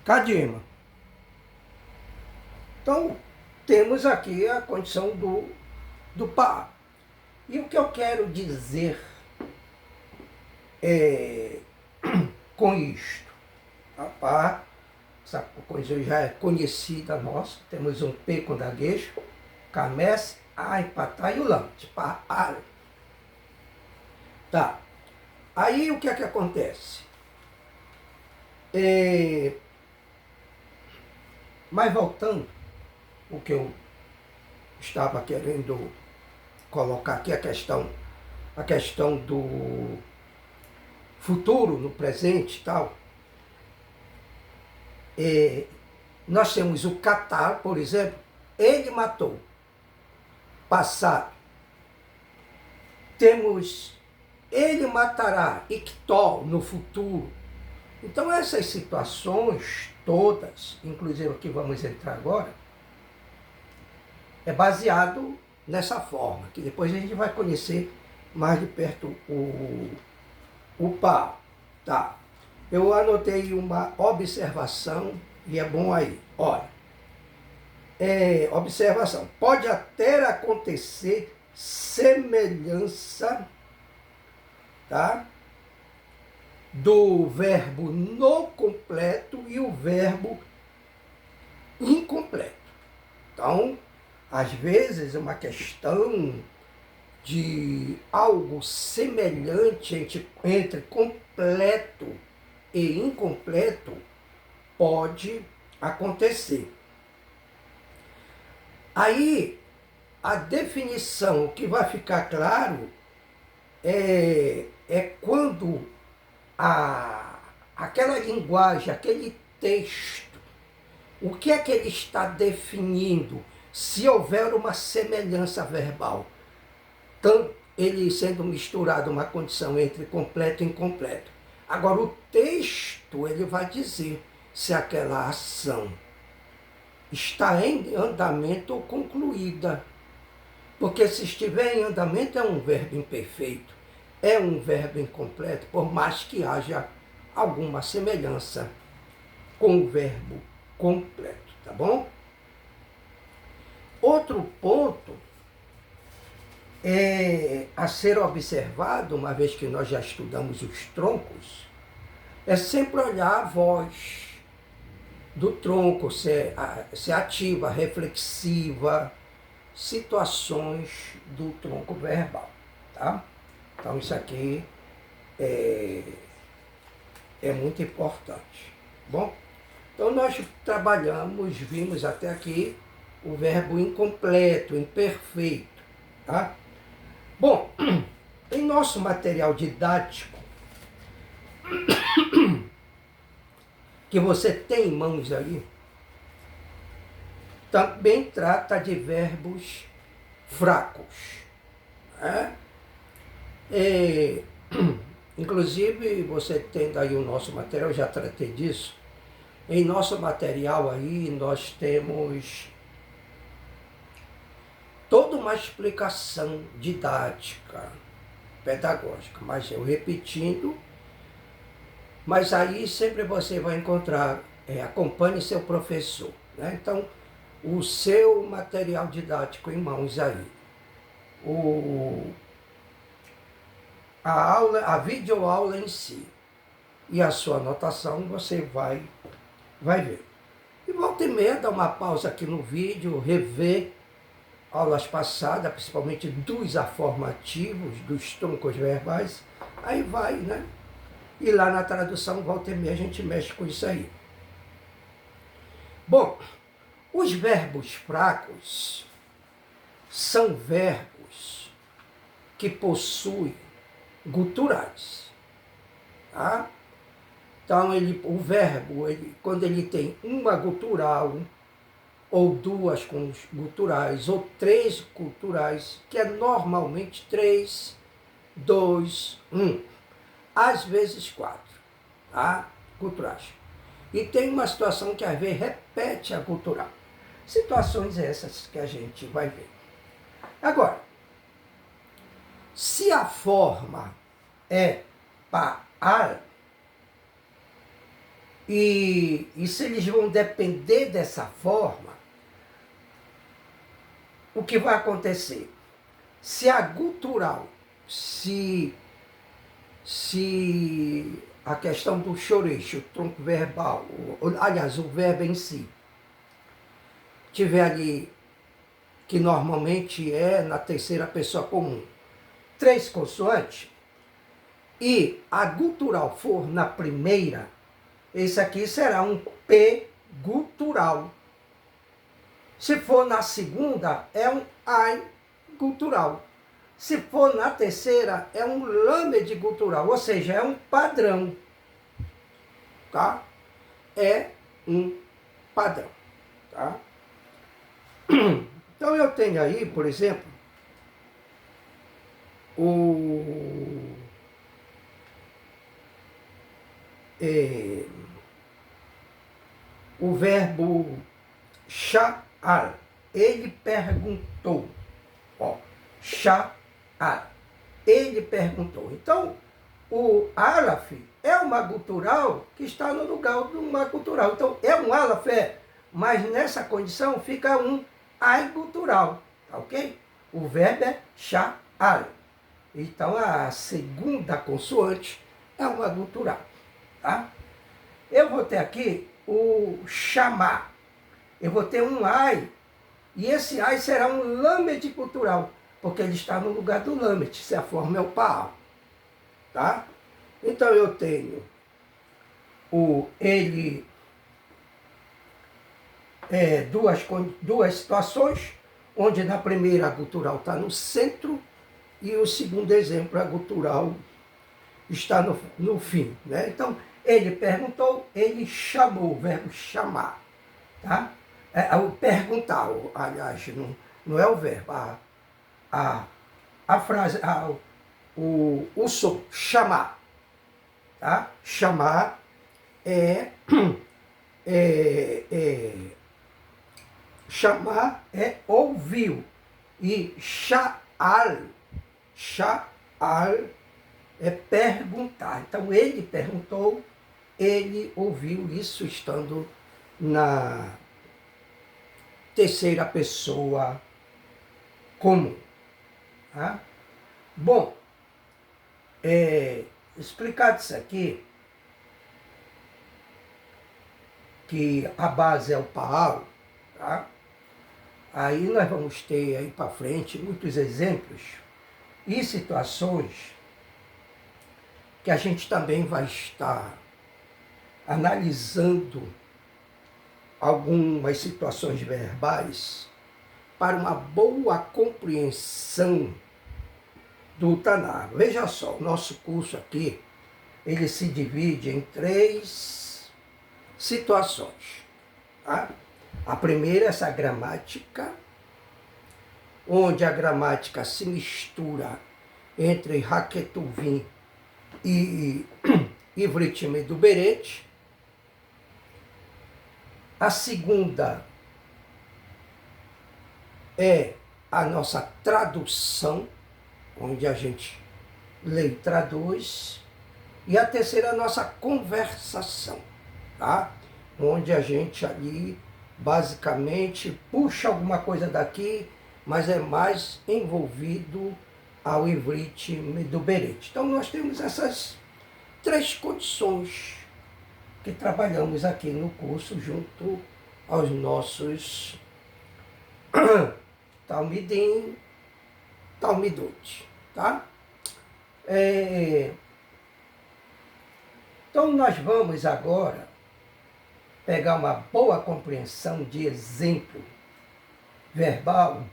Cadima. Então, temos aqui a condição do pá. E o que eu quero dizer com isto? A pá, essa coisa já é conhecida nossa, temos um P com gaguejo, camés, ai, patá e o lante, pá, ai. Tá. Aí o que é que acontece? Mas voltando, o que eu estava querendo colocar aqui, a questão do futuro, no presente e tal. Nós temos o Catar, por exemplo, ele matou. Passado. Temos ele matará, Ictol, no futuro. Então essas situações todas, inclusive aqui vamos entrar agora, é baseado nessa forma, que depois a gente vai conhecer mais de perto o pau. Tá. Eu anotei uma observação e é bom aí. Olha, observação. Pode até acontecer semelhança, tá, do verbo no completo e o verbo incompleto. Então, às vezes, uma questão de algo semelhante entre completo e incompleto pode acontecer. Aí, a definição que vai ficar claro é quando aquela linguagem, aquele texto, o que é que ele está definindo? Se houver uma semelhança verbal, tanto ele sendo misturado, uma condição entre completo e incompleto. Agora, o texto, ele vai dizer se aquela ação está em andamento ou concluída. Porque se estiver em andamento, é um verbo imperfeito, é um verbo incompleto, por mais que haja alguma semelhança com o verbo completo, tá bom? Outro ponto a ser observado, uma vez que nós já estudamos os troncos, é sempre olhar a voz do tronco, se é ativa, reflexiva, situações do tronco verbal, tá? Então isso aqui é muito importante, bom? Então nós trabalhamos, vimos até aqui o verbo incompleto, imperfeito, tá? Bom, em nosso material didático, que você tem em mãos aí, também trata de verbos fracos. Né? Inclusive, você tendo aí o nosso material, eu já tratei disso. Em nosso material aí, nós temos toda uma explicação didática, pedagógica, mas eu repetindo, mas aí sempre você vai encontrar, acompanhe seu professor, né? Então, o seu material didático em mãos aí, a videoaula em si e a sua anotação você vai ver. E volta e meia, dá uma pausa aqui no vídeo, rever aulas passadas, principalmente dos aformativos, dos troncos verbais, aí vai, né? E lá na tradução, volta e meia, a gente mexe com isso aí. Bom, os verbos fracos são verbos que possuem guturais, tá? Então, o verbo, quando ele tem uma gutural, ou duas com guturais, ou três guturais, que é normalmente 3, 2, 1. Às vezes 4, tá? Guturais. E tem uma situação que às vezes repete a gutural. Situações essas que a gente vai ver. Agora, se a forma é paal, E se eles vão depender dessa forma, o que vai acontecer? Se a gutural, se a questão do chorecho, o tronco verbal, aliás, o verbo em si, tiver ali, que normalmente é na terceira pessoa comum, 3 consoantes, e a gutural for na primeira, esse aqui será um P gutural. Se for na segunda, é um AI gutural. Se for na terceira, é um lâmede gutural, ou seja, é um padrão. Tá? É um padrão. Tá? Então eu tenho aí, por exemplo, o verbo sha'al. Ele perguntou. Ó, sha'al. Ele perguntou. Então, o alaf é uma gutural que está no lugar de uma gutural. Então, é um alaf, mas nessa condição fica um ai gutural. Tá ok? O verbo é sha'al. Então, a segunda consoante é uma gutural. Tá? Eu vou ter aqui o chamar. Eu vou ter um ai, e esse ai será um lâmede gutural, porque ele está no lugar do lâmede, se a forma é o paal. Tá? Então eu tenho duas situações, onde na primeira a gutural está no centro, e o segundo exemplo, a gutural está no fim. Né? Então, ele perguntou, ele chamou, o verbo chamar. Tá? O perguntar, aliás, não é o verbo, a frase, o som, chamar. Tá? Chamar chamar é ouviu. E sha'al é perguntar. Então ele perguntou, ele ouviu, isso estando na terceira pessoa comum. Tá? Bom, explicado isso aqui, que a base é o paal, tá? Aí nós vamos ter aí para frente muitos exemplos e situações que a gente também vai estar analisando algumas situações verbais para uma boa compreensão do Tanar. Veja só, o nosso curso aqui, ele se divide em 3 situações. Tá? A primeira é essa gramática, onde a gramática se mistura entre Haketuvim e Ivrit Meduberet. A segunda é a nossa tradução, onde a gente lê e traduz. E a terceira é a nossa conversação, tá? Onde a gente ali basicamente puxa alguma coisa daqui, mas é mais envolvido ao Ivrit Meduberet. Então nós temos essas 3 condições que trabalhamos aqui no curso junto aos nossos Talmidim, Talmidot, tá? Então nós vamos agora pegar uma boa compreensão de exemplo verbal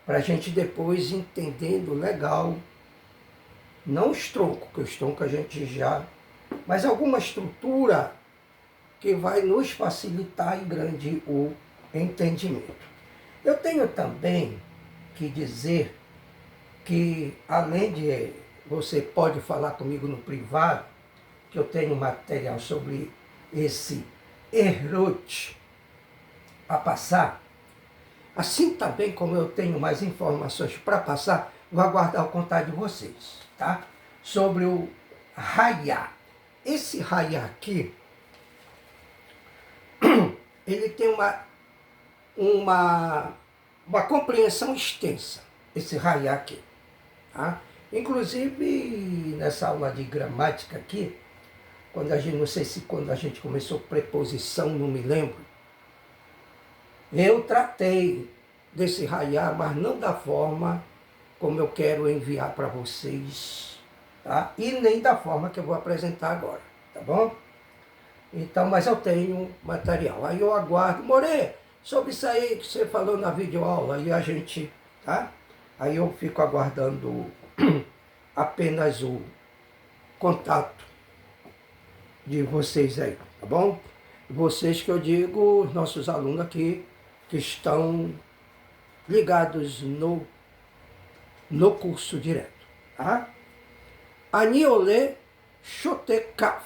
para a gente depois entendendo legal, não os troncos, que os troncos a gente já, mas alguma estrutura que vai nos facilitar em grande o entendimento. Eu tenho também que dizer que, além de você pode falar comigo no privado, que eu tenho material sobre esse Errot a passar, assim também como eu tenho mais informações para passar, vou aguardar o contato de vocês, tá? Sobre o Hayá. Esse Hayá aqui ele tem uma, uma compreensão extensa, esse raiar aqui. Tá? Inclusive, nessa aula de gramática aqui, quando a gente, não sei se quando a gente começou preposição, não me lembro, eu tratei desse raiar, mas não da forma como eu quero enviar para vocês, tá? E nem da forma que eu vou apresentar agora, tá bom? Então, mas eu tenho material. Aí eu aguardo. More, sobre isso aí que você falou na videoaula, aí a gente, tá? Aí eu fico aguardando apenas o contato de vocês aí, tá bom? Vocês que eu digo, os nossos alunos aqui, que estão ligados no curso direto, tá? Aniolé Chotekaf.